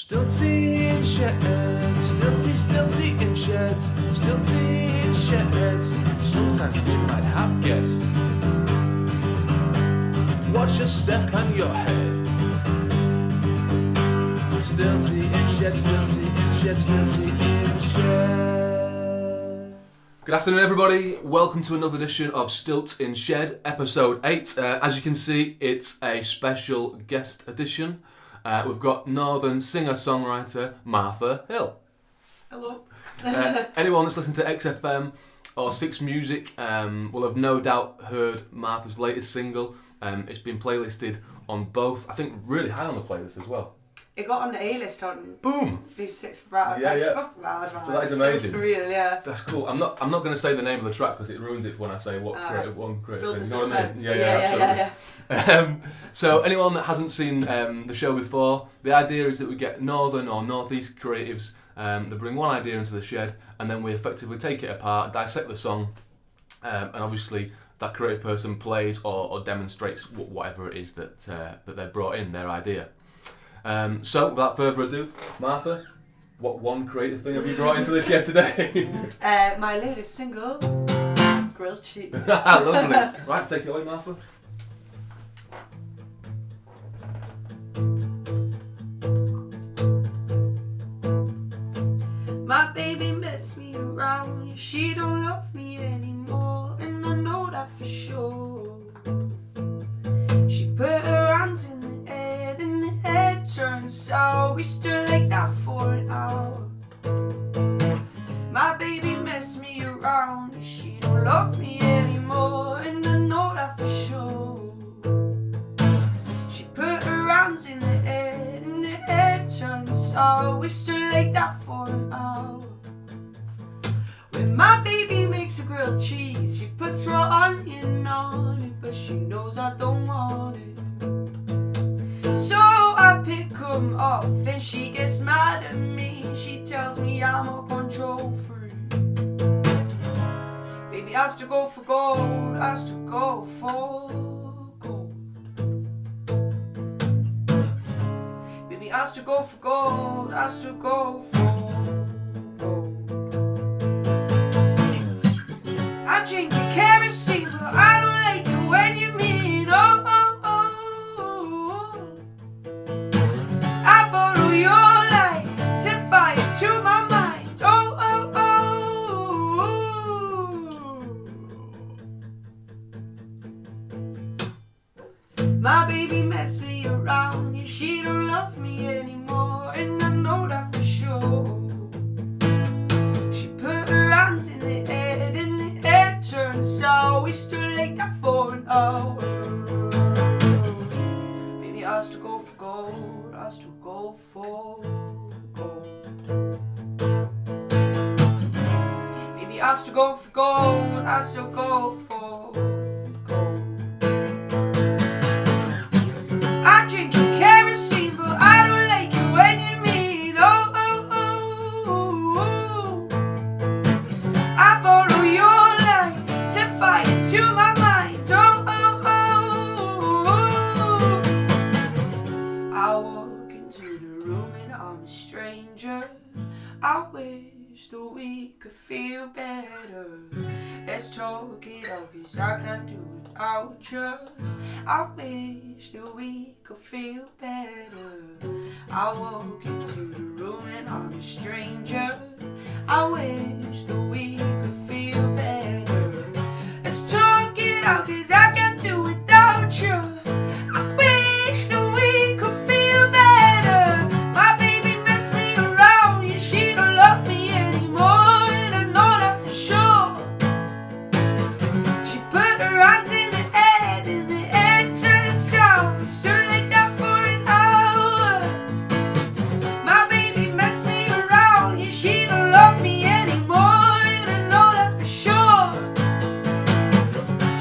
Stiltsy in sheds, stiltsy in sheds, stiltsy in sheds. Sometimes we might have guests. Watch your step and your head. Stiltsy in sheds, stiltsy in sheds, stiltsy in sheds. Good afternoon, everybody. Welcome to another edition of Stilts in Shed, episode 8. As you can see, it's a special guest edition. We've got Northern singer-songwriter Martha Hill. Hello. Anyone that's listened to XFM or Six Music will have no doubt heard Martha's latest single. It's been playlisted on both, I think really high on the playlist as well. It got on the A-list on Boom! V6 Brad. Yeah. Fucking mad, man. So that is amazing. So surreal, yeah. That's cool. I'm not going to say the name of the track because it ruins it when I say what creative Build thing. the You know what I mean? suspense. Yeah. So anyone that hasn't seen the show before, the idea is that we get northern or northeast creatives that bring one idea into the shed, and then we effectively take it apart, dissect the song, and obviously that creative person plays or demonstrates whatever it is that they've brought in, their idea. So without further ado, Martha, what one creative thing have you brought into the shed today? My latest single, Grilled Cheese. Lovely. Right, take it away, Martha. My baby messed me around, yeah, she don't love me anymore, and I know that for sure. She put her hands in the air, then the head turned sour. We stood like that for an hour. My baby messed me around, yeah, she don't love me anymore, and I know that for sure. She put her hands in the air, and the head turned sour. We stood like that for an hour. When my baby makes a grilled cheese, she puts raw onion on it, but she knows I don't want it. So I pick 'em off, then she gets mad at me. She tells me I'm a control freak. Baby has to go for gold, has to go for gold. Baby has to go for gold, has to go for gold. I drink your kerosene, but I don't like it when you mean oh, oh, oh. I borrow your light, set fire to my mind, oh, oh, oh. My baby messed me around, yeah, she don't love me anymore, and I know that for sure. She put her hands in the air, and the air turned sour. We stood like that for an hour. Baby has to go for gold, has to go for gold. Baby has to go for gold, has to go for gold. I drink your kerosene, but I don't like it when you mean oh, oh, oh, oh. I borrow your light, set fire to my mind, oh, oh, oh, oh. I walk into the room and I'm a stranger. I wish that we could feel better. Let's talk it out, 'cause I can't do without you. I wish that we could feel better. I walk into the room and I'm a stranger. I wish that we could feel better. Let's talk it out, 'cause I can't do without you. I wish that we could feel better. My baby messed me around, yeah, she don't love me anymore, and I know that for sure. She put her hands in the air, and the air turned sour. We stood like that for an hour. My baby messed me around, yeah, she don't love me anymore, and I know that for sure.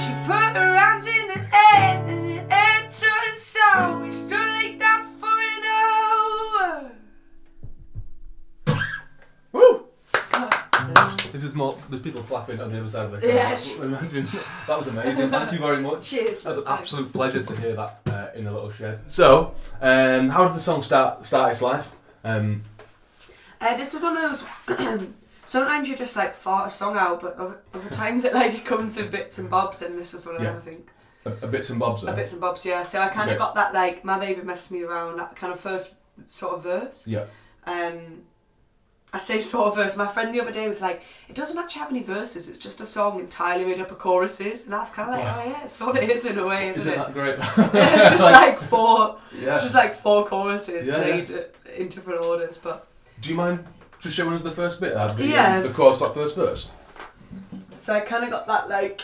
She put her hands in the air, and the air turned sour. We stood like that for an hour. Woo! There's people clapping on the other side of the crowd. Yes. Imagine. That was amazing. Thank you very much. Cheers. That was an Thanks. absolute pleasure to hear that in the little shed. So, how did the song start its life? This was one of those. Sometimes you just like fart a song out, but other times it comes in bits and bobs, and this was one of them, I think. A bits and bobs, though? A bits and bobs, yeah. So I kind of got that, like, my baby messed me around, that kind of first sort of verse. Yeah. I say sort of verse. My friend the other day was like, it doesn't actually have any verses, it's just a song entirely made up of choruses. And I was kind of like, oh yeah, it's what it is in a way, isn't it? That great? Yeah, it's just like four choruses played in different orders. But do you mind just showing us the first bit? The chorus, like first verse. So I kind of got that, like,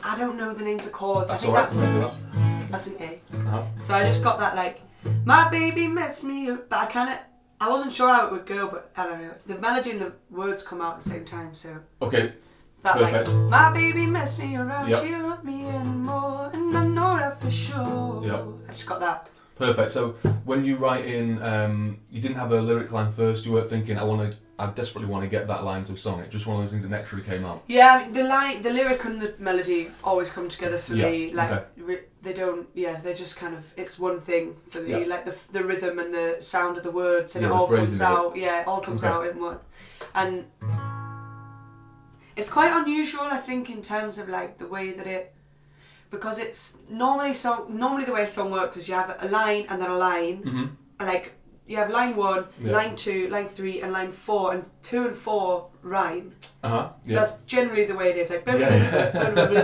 I don't know the names of chords. That's I think that's an A. Uh-huh. So I just got that, like, my baby messed me up, but I wasn't sure how it would go, but I don't know. The melody and the words come out at the same time, so. Okay. That, perfect. Like, my baby messed me around, yep. She don't love me anymore, and I know that for sure. Yep. I just got that. Perfect. So when you write in, you didn't have a lyric line first. You weren't thinking, I desperately want to get that line to a song. It's just one of those things that naturally came out. Yeah, I mean, the lyric and the melody always come together for me. Like, okay. They don't. Yeah, they're just kind of. It's one thing for me. Yeah. Like the rhythm and the sound of the words, and yeah, it all comes out. Yeah, it all comes out in one, and it's quite unusual, I think, in terms of like the way that it. Because it's normally the way a song works is you have a line and then a line. Mm-hmm. Like you have line 1, line 2, line 3, and line 4, and 2 and 4 rhyme. Yeah. That's generally the way it is. Like bubbly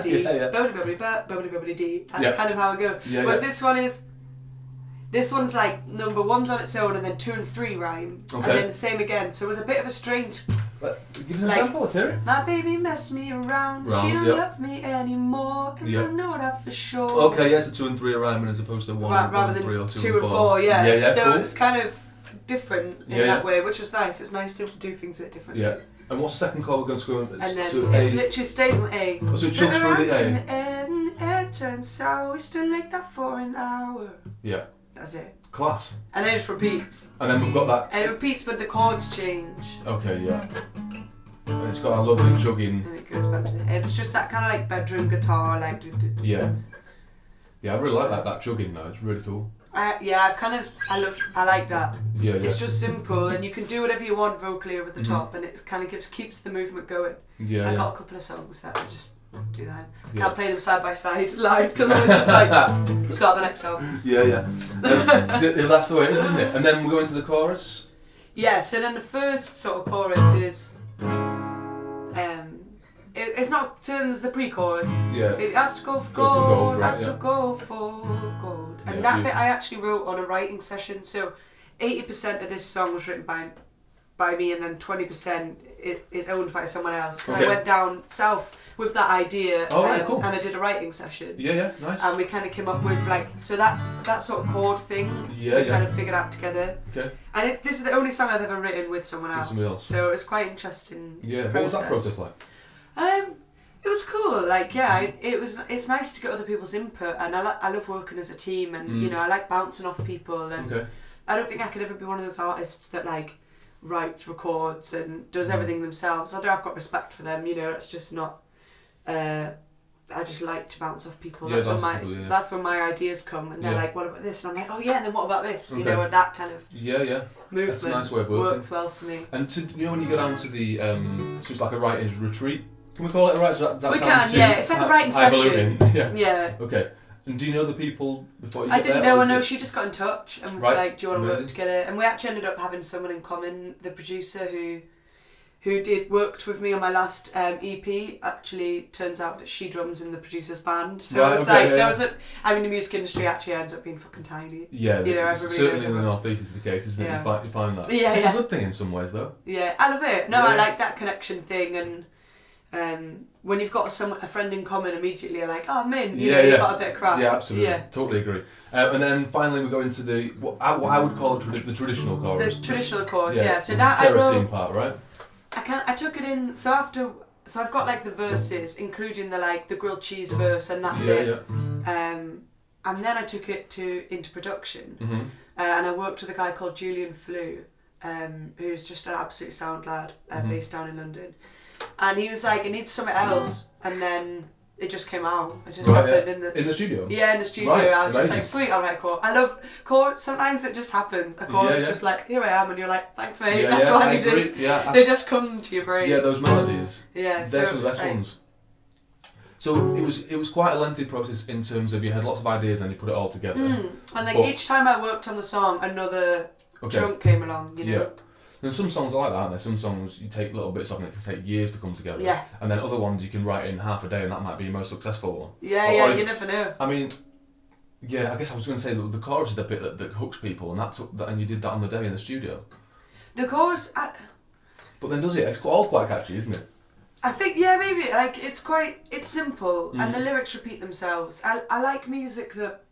dee, bubbly dee. That's kind of how it goes. Whereas this one's like number 1's on its own, and then 2 and 3 rhyme, and then the same again. So it was a bit of a strange. Give us an example, let's hear it. My baby messed me around, she don't love me anymore, and I know that for sure. Okay, yes, 2 and 3 are rhyming as opposed to 1 rather and 3 or than 2 and 4. Yeah. So cool. it's kind of different in that way, which was nice. It's nice to do things a bit differently. Yeah. And what's the second chord we're going to go on? And then it literally stays on A. Oh, so it chunks through the A. And it turns sour, we still like that for an hour. Yeah. That's it. Class. And then it just repeats. And then we've got that. And it repeats, but the chords change. Okay, yeah. And it's got a lovely jugging. And it goes back to the A. It's just that kind of like bedroom guitar, like. Yeah. Yeah, I really like that jugging though. It's really cool. I like that. Yeah. It's just simple, and you can do whatever you want vocally over the top, and it kind of keeps the movement going. Yeah. I got a couple of songs that I just do that. Can't play them side by side live because I was just like, start the next song. Yeah. That's the way it is, isn't it? And then we go into the chorus. Yeah. So then the first sort of chorus is, it's not. So then there's the pre-chorus. Yeah. It has to go for gold. Has to go for gold. And that bit I actually wrote on a writing session. So 80% of this song was written by me, and then 20% is owned by someone else. I went down south with that idea, cool. and I did a writing session. Yeah, nice. And we kind of came up with that sort of chord thing. We kind of figured out together. Okay. And this is the only song I've ever written with someone else. So it's quite interesting. Yeah. What was that process like? It was cool. Like, it's nice to get other people's input, and I love working as a team, and I like bouncing off people, and I don't think I could ever be one of those artists that like writes, records, and does everything themselves. Although I've got respect for them, it's just not. I just like to bounce off people. That's when my ideas come, and they're like, "What about this?" And I'm like, "Oh yeah," and then what about this? And that kind of movement. That's a nice way of working. Works well for me. And when you go down to the so it's like a writer's retreat. Can we call it a writer's retreat? We can, yeah. It's like a writing session. Yeah. Okay. And do you know the people before you I get there? didn't know. I know she just got in touch and was like, "Do you want to work together?" And we actually ended up having someone in common. The producer who worked with me on my last EP. Actually, turns out that she drums in the producer's band. So it was the music industry actually ends up being fucking tiny. Yeah, everybody certainly in the North East is the case, isn't it? You find that. Yeah, it's a good thing in some ways, though. Yeah, I love it. No, I like that connection thing, and when you've got a friend in common, immediately you're like, oh, Min, you've got a bit of craft. Yeah, absolutely. Yeah. Totally agree. And then finally we go into what I would call the traditional chorus. The traditional chorus, yeah. So that kerosene part, right? I took it in. So I've got like the verses, including the grilled cheese verse and that bit. Yeah. And then I took it into production, and I worked with a guy called Julian Flew, who's just an absolute sound lad, based down in London. And he was like, it needs something else. And then it just came out. It just Right, happened in the studio? Yeah, in the studio. Right, I was just amazing. like, sweet, I'll write a chorus. I love chorus. Sometimes it just happens. A chorus is just like, here I am, and you're like, thanks mate, that's what I needed. Agree. Yeah, They just come to your brain. yeah, those melodies. Yeah, They're so some of the best ones. So it was quite a lengthy process in terms of you had lots of ideas and you put it all together. And like each time I worked on the song, another chunk came along, you know. Yeah. And some songs are like that, aren't there? Some songs you take little bits of and it can take years to come together. Yeah. And then other ones you can write in half a day and that might be your most successful one. Yeah, you never know. I mean, yeah, I guess I was going to say that the chorus is the bit that hooks people, and you did that on the day in the studio. The chorus, but then does it? It's all quite catchy, isn't it? I think, yeah, maybe. Like, it's simple, and the lyrics repeat themselves. I like music that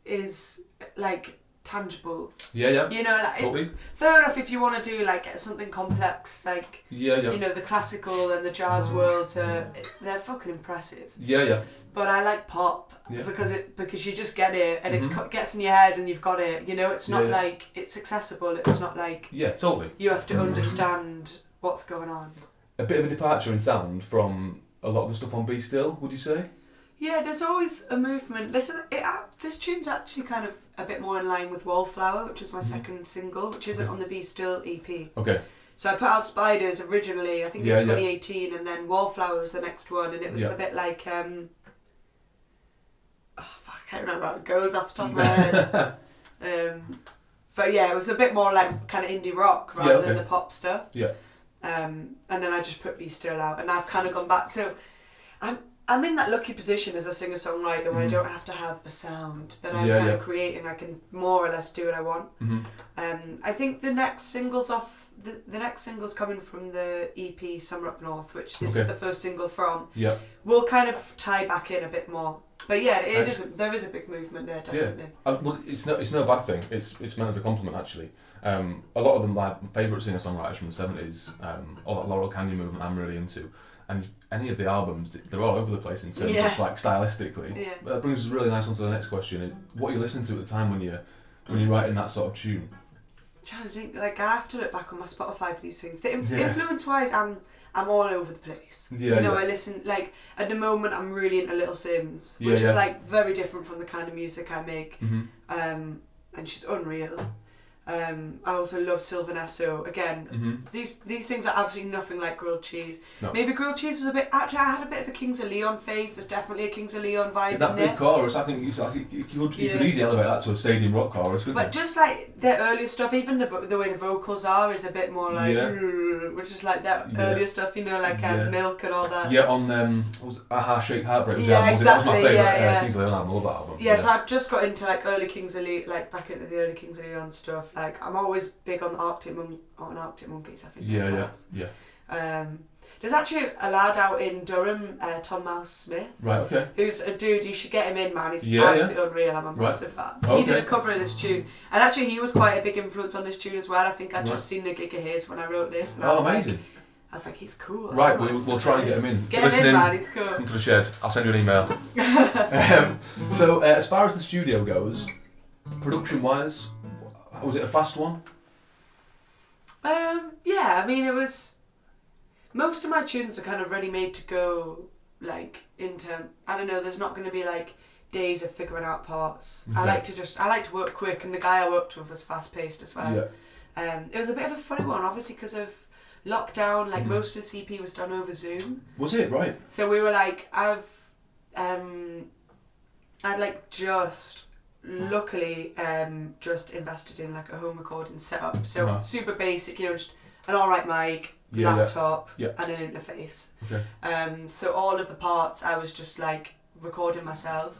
is, like, tangible. Yeah. You know, like, totally. Fair enough if you want to do, like, something complex, like, yeah. You know, the classical and the jazz worlds, they're fucking impressive. Yeah. But I like pop, because you just get it, and it gets in your head, and you've got it. You know, it's not like, it's accessible, it's not like... Yeah, totally. You have to understand what's going on. A bit of a departure in sound from a lot of the stuff on Be Still, would you say? Yeah, there's always a movement. This tune's actually kind of a bit more in line with Wallflower, which is my second single, which isn't on the Be Still EP. Okay. So I put out Spiders originally, I think in 2018, and then Wallflower was the next one, and it was a bit like, I can't remember how it goes off the top of my head. But yeah, it was a bit more like kind of indie rock rather than the pop stuff. Yeah. And then I just put Be Still out, and I've kind of gone back. So I'm in that lucky position as a singer-songwriter where I don't have to have a sound that I'm kind of creating. I can more or less do what I want. I think the next single's the next single's coming from the EP Summer Up North, which this is the first single from. Yeah. We'll kind of tie back in a bit more. But yeah, there is a big movement there, definitely. Yeah. Well, it's no bad thing. It's meant as a compliment, actually. A lot of them, my favourite singer-songwriters from the 70s, all that Laurel Canyon movement I'm really into. And any of the albums, they're all over the place in terms of like stylistically. Yeah. But that brings us really nice on to the next question. What are you listening to at the time when you're writing that sort of tune? I'm trying to think, like, I have to look back on my Spotify for these things. Influence-wise, I'm all over the place. I listen, like, at the moment I'm really into Little Sims, which is like very different from the kind of music I make. And she's unreal. I also love Sylvanesso. Again, these things are absolutely nothing like grilled cheese. No. Maybe grilled cheese was a bit... Actually, I had a bit of a Kings of Leon phase. There's definitely a Kings of Leon vibe in there. That big chorus, I think you could easily elevate that to a stadium rock chorus, couldn't you? But just like the earlier stuff, even the way the vocals are is a bit more like... which is like that earlier stuff, you know, like Milk and all that. Yeah, on was Aha Shake Heartbreak. Exactly. That was my favourite Kings of Leon album. I love that album. Yeah, so I just got into like early Kings of Leon, like back into the early Kings of Leon stuff. Like, I'm always big on the Arctic Monkeys, I think. Yeah. There's actually a lad out in Durham, Tom Mouse Smith. Right, okay. Who's a dude, you should get him in, man. He's absolutely unreal. I'm a massive fan. Okay. He did a cover of this tune. And actually, he was quite a big influence on this tune as well. I think I'd just seen a gig of his when I wrote this. And amazing. I was like, he's cool. Right, we'll try and get him in. Get him in, man. He's cool. Come to the shed. I'll send you an email. So, as far as the studio goes, production-wise, was it a fast one? Yeah, I mean, it was... Most of my tunes are kind of ready-made to go, like, I don't know, there's not going to be, like, days of figuring out parts. Okay. I like to work quick, and the guy I worked with was fast-paced as well. Yeah. It was a bit of a funny one, obviously, because of lockdown. Like, most of the CP was done over Zoom. Was it? Right. So we were like, I'd like luckily just invested in like a home recording setup. So super basic, you know, just an alright mic, laptop, and an interface. Okay. So all of the parts I was just like recording myself,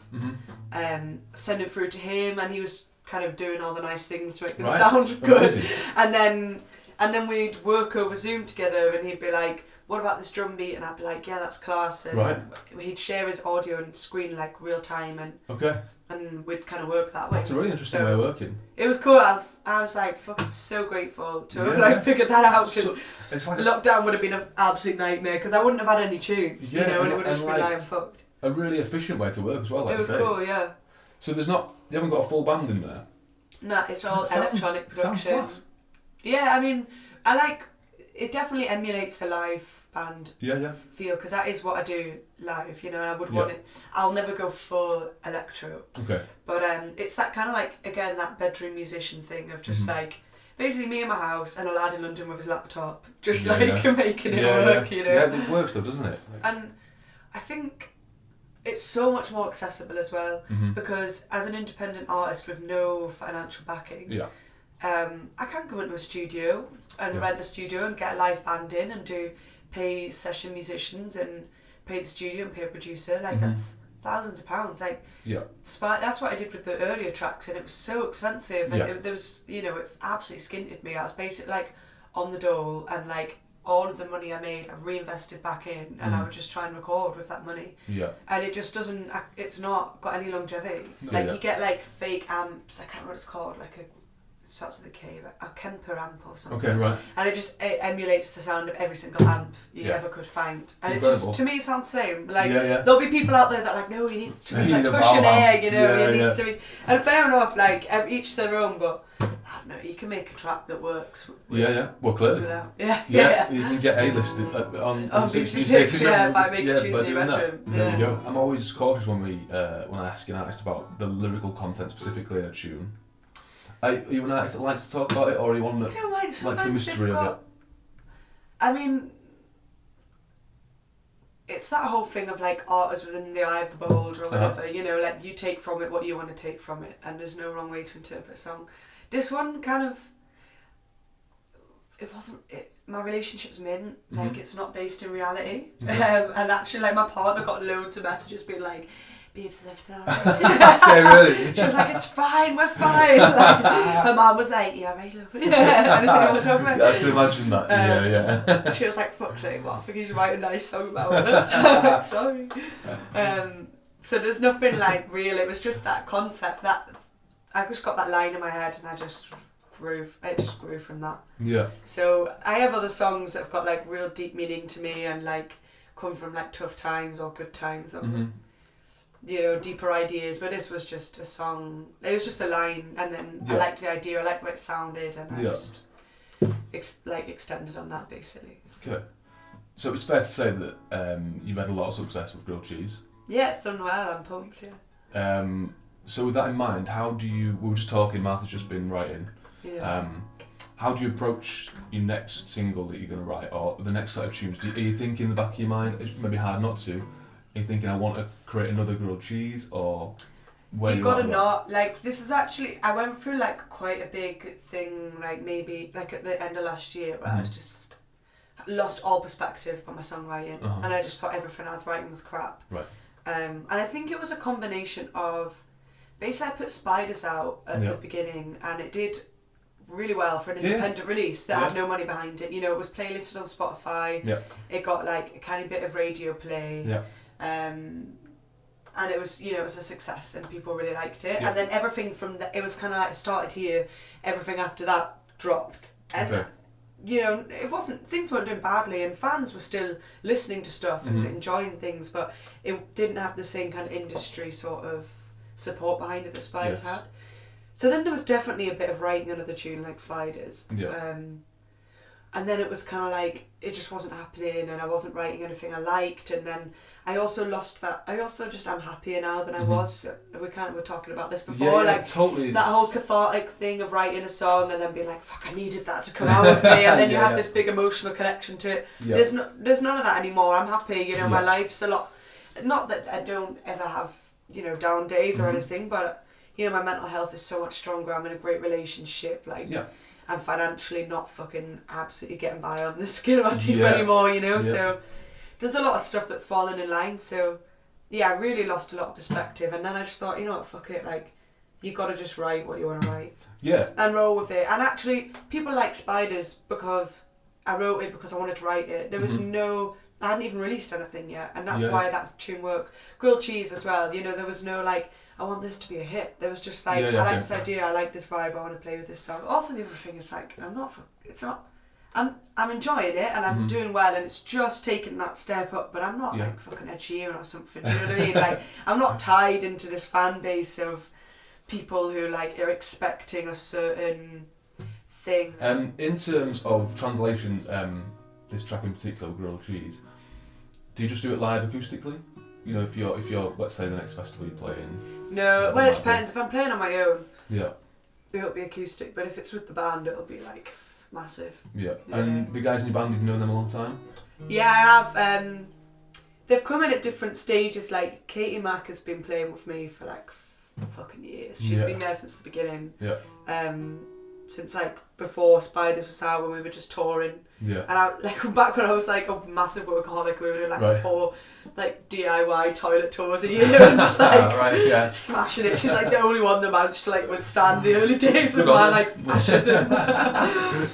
sending through to him, and he was kind of doing all the nice things to make them sound good. Amazing. And then we'd work over Zoom together, and he'd be like, what about this drum beat? And I'd be like, yeah, that's class. And he'd share his audio and screen like real time, and we'd kind of work that way. It's a really interesting way of working. It was cool. I was like fucking so grateful to have like figured that out, because lockdown would have been an absolute nightmare, because I wouldn't have had any tunes, you know, and it would have just been like I'm fucked. A really efficient way to work as well. Like it was cool, yeah. So you haven't got a full band in there? No, it's all electronic production. Yeah, I mean, it definitely emulates the live band feel, because that is what I do live, you know, and I would want it. I'll never go full electro. Okay. But it's that kind of like, again, that bedroom musician thing of just like, basically me in my house and a lad in London with his laptop, just making it work, you know. Yeah, it works though, doesn't it? And I think it's so much more accessible as well, because as an independent artist with no financial backing, I can go into a studio and rent a studio and get a live band in and pay session musicians and pay the studio and pay a producer. Like that's thousands of pounds. Like that's what I did with the earlier tracks, and it was so expensive. And there was, you know, it absolutely skinted me. I was basically like on the dole, and like all of the money I made, I reinvested back in, and I would just try and record with that money. Yeah. And it just doesn't. It's not got any longevity. Like you get like fake amps. I can't remember what it's called. Like starts with a K, but a Kemper amp or something. Okay, right. And it emulates the sound of every single amp you ever could find. It's and incredible. it just, to me, it sounds the same. Like, there'll be people out there that are like, no, you need to be like pushing air, you know, it needs to be. And fair enough, like, each to their own, but I don't know, you can make a track that works. Well, clearly. Without, you can get A-listed on BBC6, by making tunes in your bedroom. There you go. I'm always cautious when I ask an artist about the lyrical content specifically in a tune. Are you an artist that likes to talk about it, or are you one that likes the mystery of it? I mean, it's that whole thing of like art is within the eye of the beholder or whatever, you know, like you take from it what you want to take from it, and there's no wrong way to interpret a song. This one kind of, my relationship's mint, like it's not based in reality. And actually like my partner got loads of messages being like, babes, is everything alright? Okay, really? She was like, it's fine, we're fine. Like, her mum was like, yeah, right, love. Anything you want to talk about? Yeah, I can imagine that. She was like, fuck's sake, what? I think you should write a nice song about us. Sorry. So there's nothing like real, it was just that concept that I just got that line in my head and it just grew from that. Yeah. So I have other songs that have got like real deep meaning to me and like come from like tough times or good times or you know, deeper ideas, but this was just a song. It was just a line, and then I liked the idea, I liked what it sounded, and I just extended on that basically. So. Okay. So it's fair to say that you've had a lot of success with grilled cheese. Yeah, it's done well. I'm pumped. Yeah. So with that in mind, we were just talking. Martha's just been writing. Yeah. How do you approach your next single that you're going to write, or the next set of tunes? Are you thinking in the back of your mind? It's maybe hard not to. Are you thinking I want to create another grilled cheese, or where you gotta not like this is actually I went through like quite a big thing like maybe like at the end of last year where I was just lost all perspective on my songwriting and I just thought everything I was writing was crap. Right. And I think it was a combination of basically I put Spiders out at the beginning and it did really well for an independent release that had no money behind it. You know, it was playlisted on Spotify. Yeah. It got like a tiny bit of radio play. Yeah. And it was, you know, it was a success and people really liked it. And then everything from that, it was kind of like started here, everything after that dropped. And, you know, things weren't doing badly and fans were still listening to stuff and enjoying things, but it didn't have the same kind of industry sort of support behind it that Spiders had. So then there was definitely a bit of writing another tune like Spiders. Yeah. And then it was kind of like, it just wasn't happening and I wasn't writing anything I liked. And then I also lost that. I also just am happier now than I was. We were talking about this before. Like totally. That whole cathartic thing of writing a song and then being like, fuck, I needed that to come out of me. And then you have this big emotional connection to it. Yeah. There's none of that anymore. I'm happy. You know, my life's a lot, not that I don't ever have, you know, down days or anything, but, you know, my mental health is so much stronger. I'm in a great relationship. Like, I'm financially not fucking absolutely getting by on the skin of my teeth anymore, you know, so there's a lot of stuff that's fallen in line, so I really lost a lot of perspective, and then I just thought, you know what, fuck it, like, you gotta just write what you want to write. Yeah. And roll with it. And actually, people like Spiders because I wrote it because I wanted to write it. There was I hadn't even released anything yet, and that's why that tune worked. Grilled Cheese as well, you know, there was no like, I want this to be a hit. There was just like, I like this idea, I like this vibe, I want to play with this song. Also the other thing is like, I'm enjoying it and I'm doing well and it's just taking that step up, but I'm not like fucking Ed Sheeran or something, do you know what I mean? Like, I'm not tied into this fan base of people who like are expecting a certain thing. In terms of translation, this track in particular, Grilled Cheese, do you just do it live acoustically? You know, if you're let's say the next festival you're playing. No, well it depends. If I'm playing on my own, yeah, it'll be acoustic. But if it's with the band, it'll be like massive. Yeah. And the guys in your band, you've known them a long time? Yeah, I have. They've come in at different stages. Like Katie Mack has been playing with me for like fucking years. She's been there since the beginning. Yeah. Since like before Spiders was out, when we were just touring. Yeah. And I like back when I was like a massive workaholic, we were doing like 4 like DIY toilet tours a year and just like smashing it. She's like the only one that managed to like withstand the early days of my like fascism.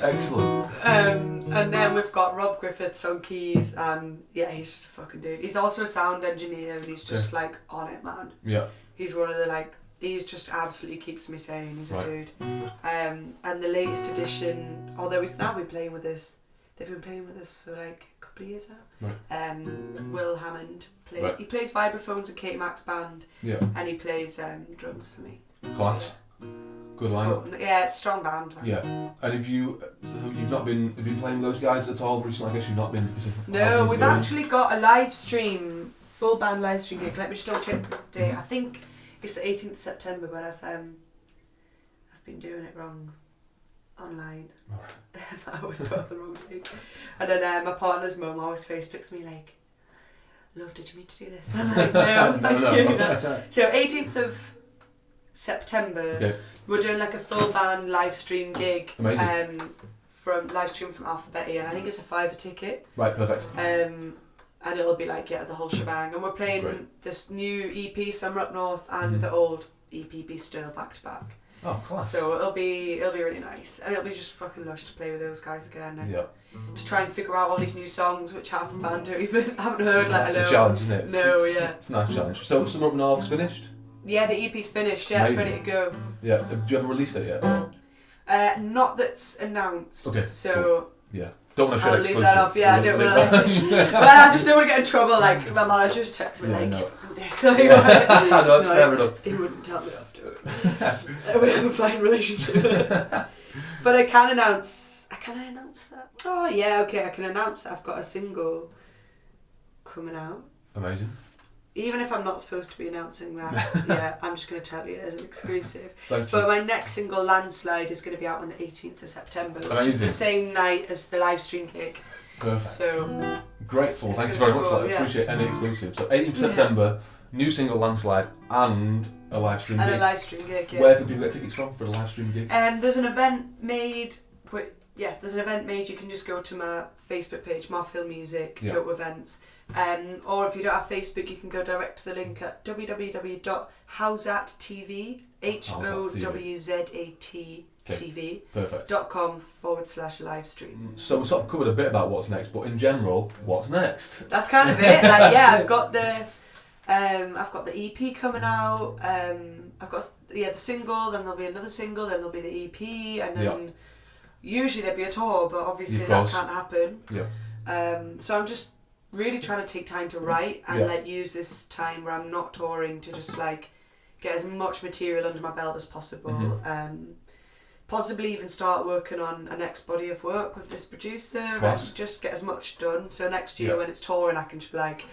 Excellent. And then we've got Rob Griffiths on keys, and yeah, he's a fucking dude. He's also a sound engineer, and he's just like on it, man. Yeah. He's one of the like. He's just absolutely keeps me sane. He's a dude. And the latest edition, although he's now been playing with us, they've been playing with us for like a couple of years now. Will Hammond he plays vibraphones in Katie Mack's band. Yeah. And he plays drums for me. Class. Good lineup. Yeah, it's a strong band. Man. Yeah. And have you been playing with those guys at all recently? I guess you've not been. No, we've actually got a live stream, full band live stream gig. Let me just double check the date. I think it's the 18th of September, but I've been doing it wrong online. I always put up the wrong date. And then my partner's mum always Facebooks me like, "Love, did you mean to do this?" And I'm like, "No, thank you." So 18th of September, we're doing like a full band live stream gig. Amazing. From Alphabetti, and I think it's a £5 ticket. Right, perfect. And it'll be like the whole shebang. And we're playing this new EP, Summer Up North, and the old EP, Be Still, back to back. Oh, class. So it'll be really nice, and it'll be just fucking lush to play with those guys again, and to try and figure out all these new songs which half the band haven't heard. That's a challenge, isn't it? It's a nice challenge. So Summer Up North's finished? Yeah, the EP's finished. Yeah, Amazing. It's ready to go. Yeah. Do you have a release date yet? Not that's announced. Okay. So. Cool. Yeah. Don't want to I'll leave that off. Yeah, I don't want to. Well, I just don't want to get in trouble. Like my manager just texts me like, no, that's fair enough. He wouldn't tell me after. We have a fine relationship. But I can announce. Can I announce that? Oh yeah, okay. I can announce that I've got a single coming out. Amazing. Even if I'm not supposed to be announcing that, I'm just going to tell you as an exclusive. Thank but you. My next single, Landslide, is going to be out on the 18th of September, which Amazing. is the same night as the live stream gig. Perfect. So grateful. Thank you very much for that. I appreciate any exclusive. So 18th September, new single Landslide, and a live stream gig. And a live stream gig, yeah. Where can people get tickets from for the live stream gig? There's an event made. You can just go to my Facebook page, Mark Hill Music, go to events. Or if you don't have Facebook, you can go direct to the link at www.howzattv, HOWZATTV.com/live stream. So we sort of covered a bit about what's next, but in general, what's next? That's kind of it. I've got the EP coming out. I've got the single, then there'll be another single, then there'll be the EP, and then usually there'll be a tour, but obviously that can't happen. Yeah. So I'm just really trying to take time to write and use this time where I'm not touring to just get as much material under my belt as possible. Possibly even start working on a next body of work with this producer and just get as much done. So next year when it's touring, I can just be like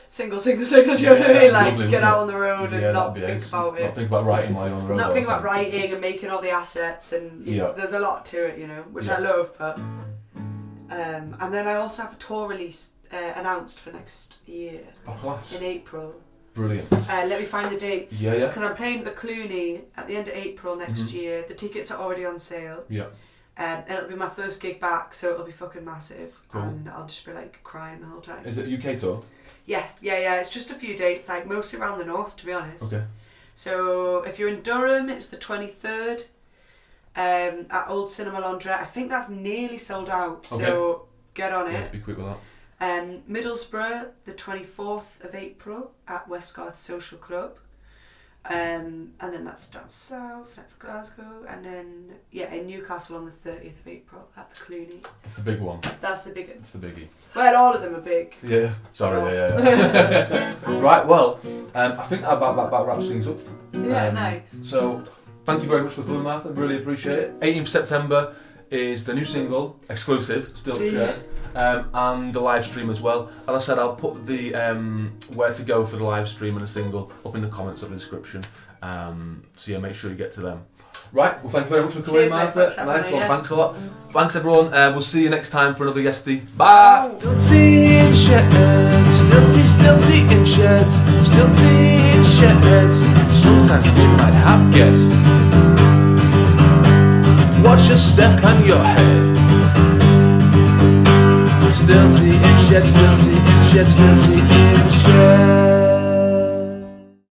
single. Do you know what I mean? Lovely, get out on the road and not think about it. Not think about writing while you're on the road. Not think about writing and making all the assets, and there's a lot to it, which I love. But and then I also have a tour release announced for next year. Oh, class. In April. Brilliant. Let me find the dates. Yeah. Because I'm playing at the Clooney at the end of April next year. The tickets are already on sale. Yeah. And it'll be my first gig back, so it'll be fucking massive. Cool. And I'll just be crying the whole time. Is it UK tour? Yes. Yeah. It's just a few dates, mostly around the north, to be honest. Okay. So if you're in Durham, it's the 23rd. At Old Cinema Laundrette. I think that's nearly sold out. Okay. So get on it. Be quick with that. Middlesbrough, the 24th of April at Westgarth Social Club. And then that's down south, that's Glasgow. And then, in Newcastle on the 30th of April at the Clooney. That's the big one. That's the big one. That's the biggie. Well, all of them are big. Yeah, sorry, yeah. Right, well, I think that about wraps things up. Yeah, nice. So, thank you very much for coming, Martha. Really appreciate it. 18th September. is the new single, exclusive, Stilts shirt, and the live stream as well. As I said, I'll put the where to go for the live stream and the single up in the comments of the description. So yeah, make sure you get to them. Right, well thank you very much for coming, Cheers, mate, Martha. thanks for Nice having one, me, thanks a lot. Thanks everyone, we'll see you next time for another Yesty. Bye! Stiltsy in sheds, stiltsy in sheds, stiltsy in sheds. Sometimes we might have guests. Watch your step and your head. Stiltsy in sheds, stiltsy in sheds, stiltsy in